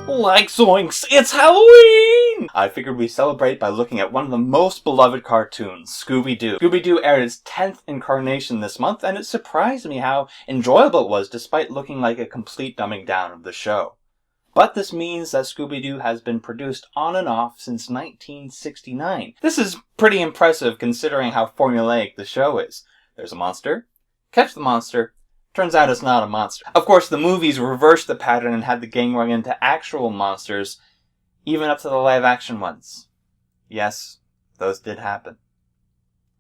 Like zoinks, it's Halloween! I figured we'd celebrate by looking at one of the most beloved cartoons, Scooby-Doo. Scooby-Doo aired its 10th incarnation this month, and it surprised me how enjoyable it was despite looking like a complete dumbing down of the show. But this means that Scooby-Doo has been produced on and off since 1969. This is pretty impressive considering how formulaic the show is. There's a monster, catch the monster, turns out it's not a monster. Of course, the movies reversed the pattern and had the gang run into actual monsters, even up to the live-action ones. Yes, those did happen.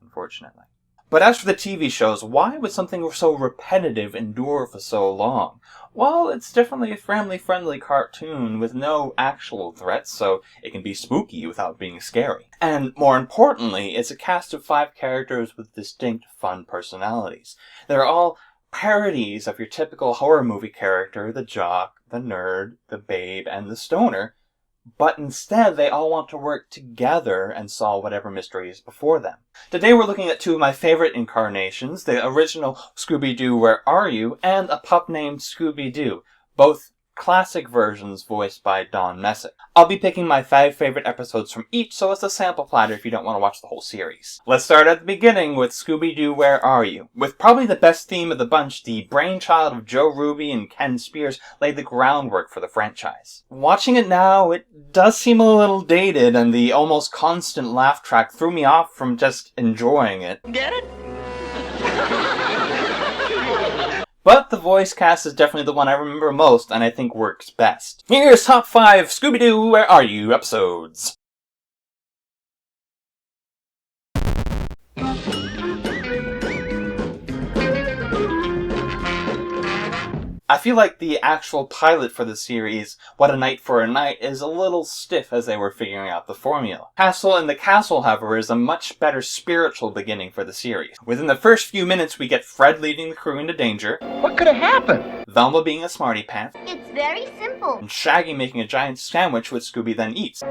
Unfortunately. But as for the TV shows, why would something so repetitive endure for so long? Well, it's definitely a family-friendly cartoon with no actual threats, so it can be spooky without being scary. And more importantly, it's a cast of 5 characters with distinct, fun personalities. They're all parodies of your typical horror movie character, the jock, the nerd, the babe, and the stoner, but instead they all want to work together and solve whatever mystery is before them. Today we're looking at 2 of my favorite incarnations, the original Scooby-Doo Where Are You? And A Pup Named ScoobyDoo, both classic versions voiced by Don Messick. I'll be picking my 5 favorite episodes from each, so it's a sample platter if you don't want to watch the whole series. Let's start at the beginning with Scooby-Doo Where Are You? With probably the best theme of the bunch, the brainchild of Joe Ruby and Ken Spears laid the groundwork for the franchise. Watching it now, it does seem a little dated, and the almost constant laugh track threw me off from just enjoying it. Get it? But the voice cast is definitely the one I remember most and I think works best. Here's top 5 Scooby-Doo Where Are You episodes. I feel like the actual pilot for the series, What a Night for a Night, is a little stiff as they were figuring out the formula. Castle in the Castle, however, is a much better spiritual beginning for the series. Within the first few minutes, we get Fred leading the crew into danger. What could have happened? Velma being a smarty pants. It's very simple. And Shaggy making a giant sandwich which Scooby then eats.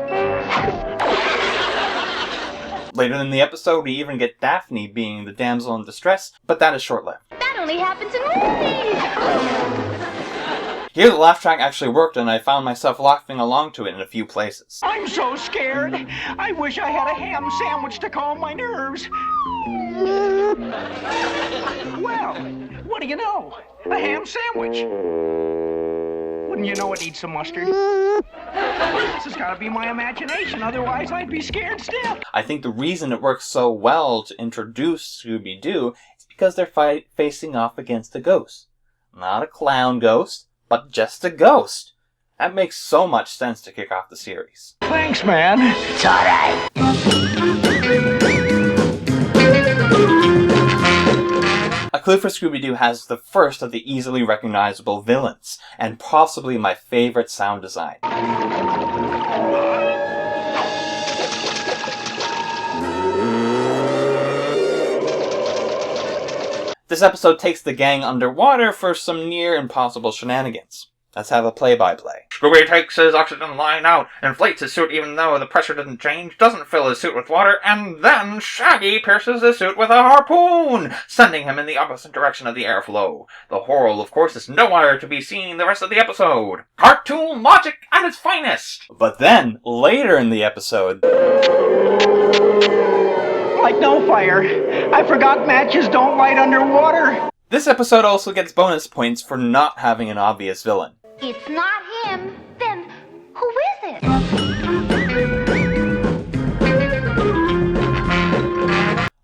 Later in the episode, we even get Daphne being the damsel in distress, but that is short-lived. That only happens in movies! Here the laugh track actually worked and I found myself laughing along to it in a few places. I'm so scared. I wish I had a ham sandwich to calm my nerves. Well, what do you know? A ham sandwich. Wouldn't you know it needs some mustard? This has got to be my imagination, otherwise I'd be scared stiff. I think the reason it works so well to introduce Scooby-Doo is because they're facing off against a ghost. Not a clown ghost, but just a ghost. That makes so much sense to kick off the series. Thanks, man. It's alright. A Clue for Scooby-Doo has the first of the easily recognizable villains, and possibly my favorite sound design. This episode takes the gang underwater for some near impossible shenanigans. Let's have a play-by-play. Scooby takes his oxygen line out, inflates his suit even though the pressure doesn't change, doesn't fill his suit with water, and then Shaggy pierces his suit with a harpoon, sending him in the opposite direction of the airflow. The horror, of course, is nowhere to be seen the rest of the episode. Cartoon logic at its finest! But then, later in the episode... Like no fire. I forgot matches don't light underwater. This episode also gets bonus points for not having an obvious villain. It's not him. Then, who is it?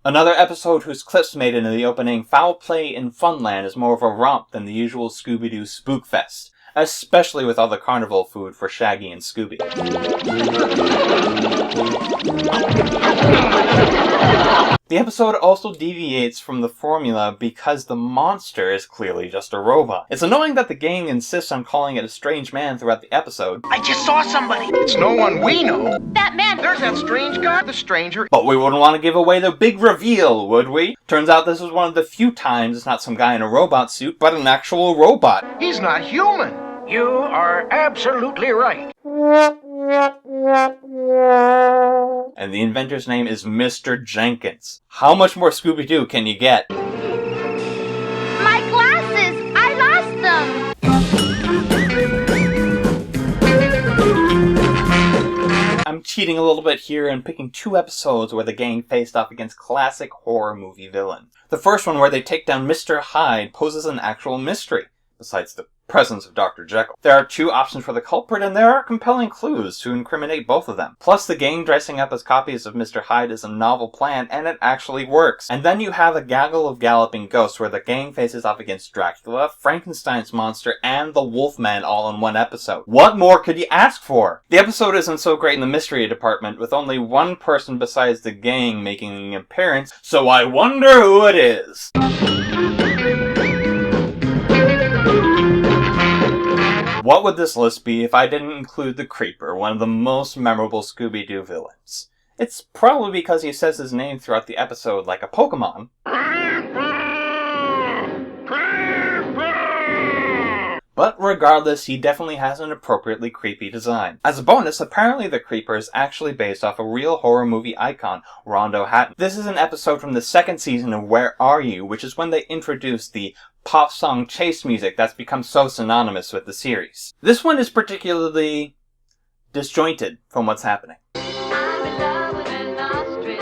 Another episode whose clips made it in the opening, Foul Play in Funland, is more of a romp than the usual Scooby-Doo Spookfest, especially with all the carnival food for Shaggy and Scooby. The episode also deviates from the formula because the monster is clearly just a robot. It's annoying that the gang insists on calling it a strange man throughout the episode. I just saw somebody. It's no one we know. That man. There's that strange guy, the stranger. But we wouldn't want to give away the big reveal, would we? Turns out this was one of the few times it's not some guy in a robot suit, but an actual robot. He's not human. You are absolutely right. And the inventor's name is Mr. Jenkins. How much more Scooby-Doo can you get? My glasses! I lost cheating a little bit here and picking 2 episodes where the gang faced off against classic horror movie villains. The first one, where they take down Mr. Hyde, poses an actual mystery, besides the presence of Dr. Jekyll. There are 2 options for the culprit, and there are compelling clues to incriminate both of them. Plus, the gang dressing up as copies of Mr. Hyde is a novel plan, and it actually works. And then you have a gaggle of galloping ghosts, where the gang faces off against Dracula, Frankenstein's monster, and the Wolfman all in one episode. What more could you ask for? The episode isn't so great in the mystery department, with only one person besides the gang making an appearance, so I wonder who it is. What would this list be if I didn't include the Creeper, one of the most memorable Scooby-Doo villains? It's probably because he says his name throughout the episode like a Pokemon. But regardless, he definitely has an appropriately creepy design. As a bonus, apparently the Creeper is actually based off a real horror movie icon, Rondo Hatton. This is an episode from the 2nd season of Where Are You?, which is when they introduced the pop song chase music that's become so synonymous with the series. This one is particularly disjointed from what's happening. I'm in love with an ostrich.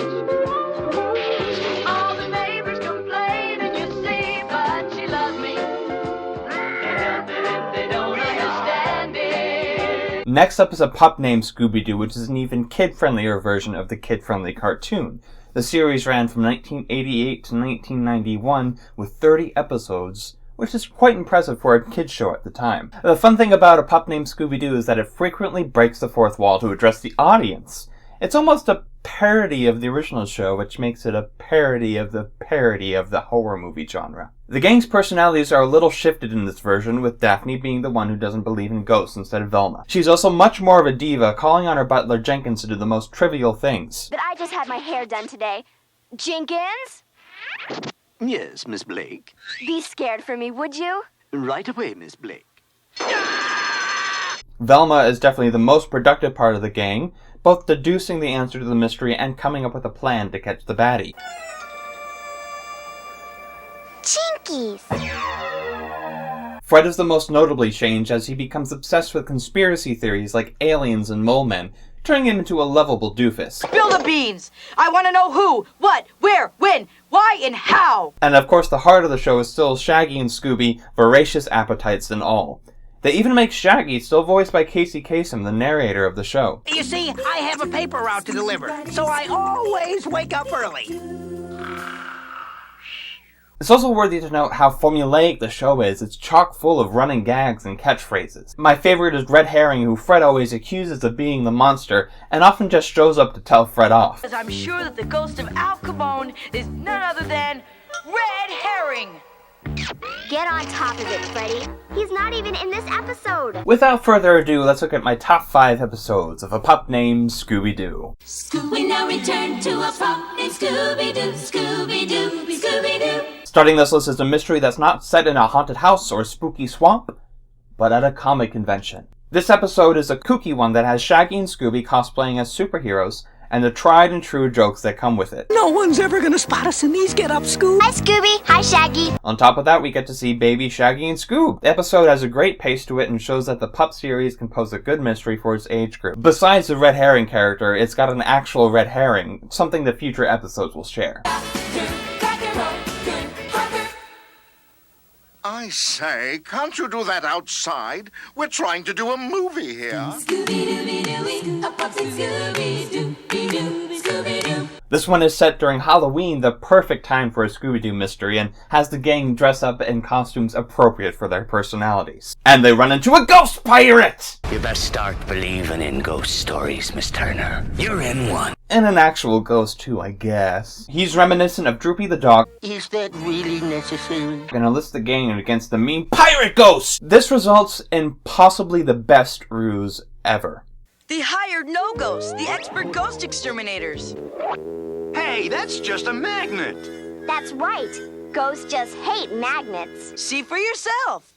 All the neighbors complain, and you see, but she loves me. Can't help it if they don't understand it. Next up is a Pup Named ScoobyDoo, which is an even kid-friendlier version of the kid-friendly cartoon. The series ran from 1988 to 1991 with 30 episodes, which is quite impressive for a kid's show at the time. The fun thing about A Pup Named ScoobyDoo is that it frequently breaks the fourth wall to address the audience. It's almost a parody of the original show, which makes it a parody of the horror movie genre. The gang's personalities are a little shifted in this version, with Daphne being the one who doesn't believe in ghosts instead of Velma. She's also much more of a diva, calling on her butler Jenkins to do the most trivial things. But I just had my hair done today. Jenkins? Yes, Miss Blake. Be scared for me, would you? Right away, Miss Blake. Velma is definitely the most productive part of the gang, both deducing the answer to the mystery and coming up with a plan to catch the baddie. Jinkies! Fred is the most notably changed as he becomes obsessed with conspiracy theories like aliens and mole men, turning him into a lovable doofus. Spill the beans! I want to know who, what, where, when, why, and how! And of course the heart of the show is still Shaggy and Scooby, voracious appetites and all. They even make Shaggy, still voiced by Casey Kasem, the narrator of the show. You see, I have a paper route to deliver, so I always wake up early. It's also worthy to note how formulaic the show is. It's chock full of running gags and catchphrases. My favorite is Red Herring, who Fred always accuses of being the monster, and often just shows up to tell Fred off. Because I'm sure that the ghost of Al Capone is none other than Red Herring! Get on top of it, Freddy. He's not even in this episode. Without further ado, let's look at my top 5 episodes of A Pup Named ScoobyDoo. We now return to a pup named Scooby-Doo, Scooby-Doo, Scooby-Doo. Starting this list is a mystery that's not set in a haunted house or a spooky swamp, but at a comic convention. This episode is a kooky one that has Shaggy and Scooby cosplaying as superheroes, and the tried and true jokes that come with it. No one's ever gonna spot us in these get-ups, Scoob. Hi, Scooby. Hi, Shaggy. On top of that, we get to see baby Shaggy and Scoob. The episode has a great pace to it and shows that the Pup series can pose a good mystery for its age group. Besides the Red Herring character, it's got an actual red herring, something that future episodes will share. I say, can't you do that outside? We're trying to do a movie here. Scooby-Dooby-Dooey, a pup named Scooby-Doo, Scooby-Doo. This one is set during Halloween, the perfect time for a Scooby-Doo mystery, and has the gang dress up in costumes appropriate for their personalities. And they run into a ghost pirate! You best start believing in ghost stories, Miss Turner. You're in one. And an actual ghost too, I guess. He's reminiscent of Droopy the dog. Is that really necessary? And enlist the gang against the mean pirate ghost! This results in possibly the best ruse ever. The hired no-ghosts, the expert ghost exterminators. Hey, that's just a magnet. That's right. Ghosts just hate magnets. See for yourself.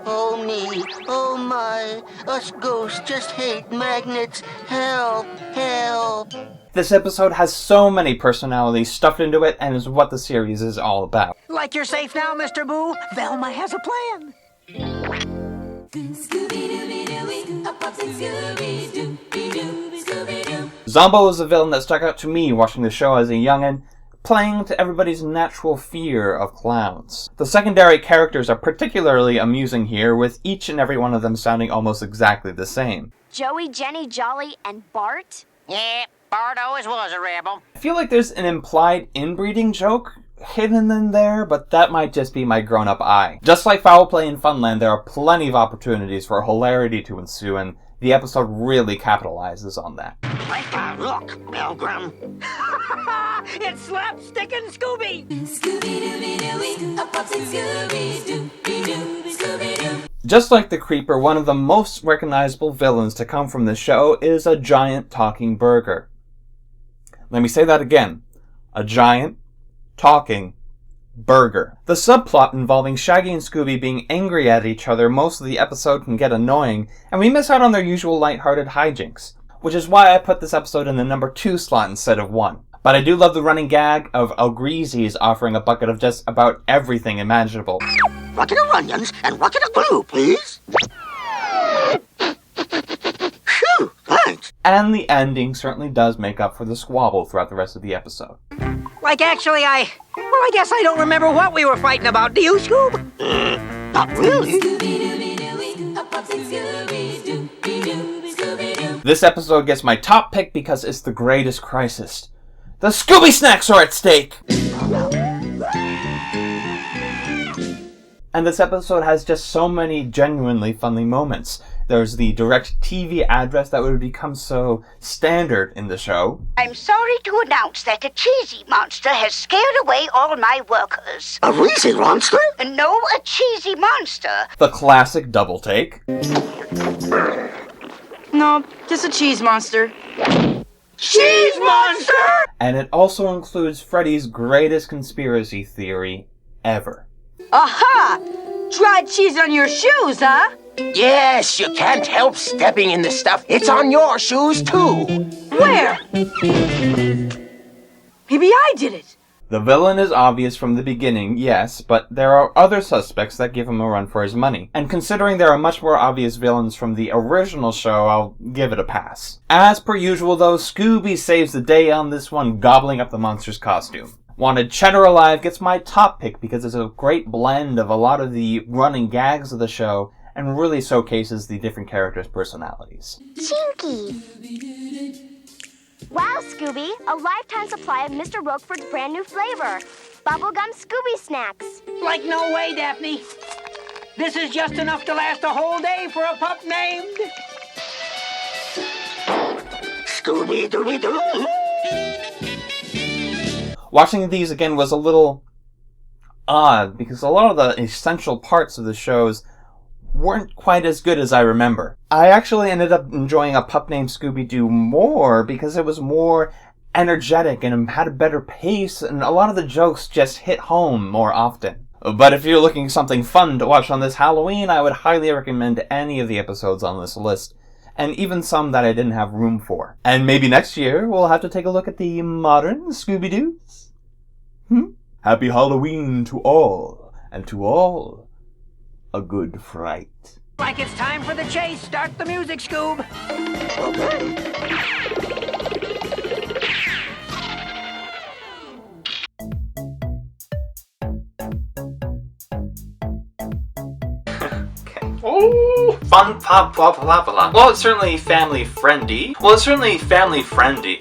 Oh me, oh my, us ghosts just hate magnets. Help, help. This episode has so many personalities stuffed into it and is what the series is all about. Like you're safe now, Mr. Boo? Velma has a plan. Zomba was a villain that stuck out to me watching the show as a youngin', playing to everybody's natural fear of clowns. The secondary characters are particularly amusing here, with each and every one of them sounding almost exactly the same. Joey, Jenny, Jolly, and Bart? Yeah, Bart always was a rebel. I feel like there's an implied inbreeding joke hidden in there, but that might just be my grown-up eye. Just like foul play in Funland, there are plenty of opportunities for hilarity to ensue, and the episode really capitalizes on that. Look, Pilgrim. It's Slapstick and Scooby! Just like the Creeper, one of the most recognizable villains to come from the show is a giant talking burger. Let me say that again. A giant talking burger. The subplot involving Shaggy and Scooby being angry at each other most of the episode can get annoying, and we miss out on their usual lighthearted hijinks, which is why I put this episode in the number 2 slot instead of 1. But I do love the running gag of El Greasy's offering a bucket of just about everything imaginable. Bucket of onions and bucket of glue, please. Phew, thanks. And the ending certainly does make up for the squabble throughout the rest of the episode. Like, actually, I guess I don't remember what we were fighting about. Do you, Scoob? Not really. This episode gets my top pick because it's the greatest crisis. The Scooby Snacks are at stake! And this episode has just so many genuinely funny moments. There's the direct TV address that would become so standard in the show. I'm sorry to announce that a cheesy monster has scared away all my workers. A greasy monster? No, a cheesy monster. The classic double take. No, just a cheese monster. Cheese monster! And it also includes Freddy's greatest conspiracy theory ever. Aha! Dried cheese on your shoes, huh? Yes, you can't help stepping in the stuff. It's on your shoes, too. Where? Maybe I did it. The villain is obvious from the beginning, yes, but there are other suspects that give him a run for his money. And considering there are much more obvious villains from the original show, I'll give it a pass. As per usual though, Scooby saves the day on this one, gobbling up the monster's costume. Wanted Cheddar Alive gets my top pick because it's a great blend of a lot of the running gags of the show and really showcases the different characters' personalities. Chinky! Wow, Scooby! A lifetime supply of Mr. Roqueford's brand new flavor. Bubblegum Scooby Snacks. Like no way, Daphne. This is just enough to last a whole day for a pup named Scooby-Doo. Watching these again was a little odd because a lot of the essential parts of the shows weren't quite as good as I remember. I actually ended up enjoying A Pup Named ScoobyDoo more because it was more energetic and had a better pace, and a lot of the jokes just hit home more often. But if you're looking for something fun to watch on this Halloween, I would highly recommend any of the episodes on this list, and even some that I didn't have room for. And maybe next year we'll have to take a look at the modern Scooby-Doos. Happy Halloween to all, and to all, a good fright. like it's time for the chase. Start the music, Scoob. Oh, fun pop blah blah blah. Well, it's certainly family friendly. Family friendly.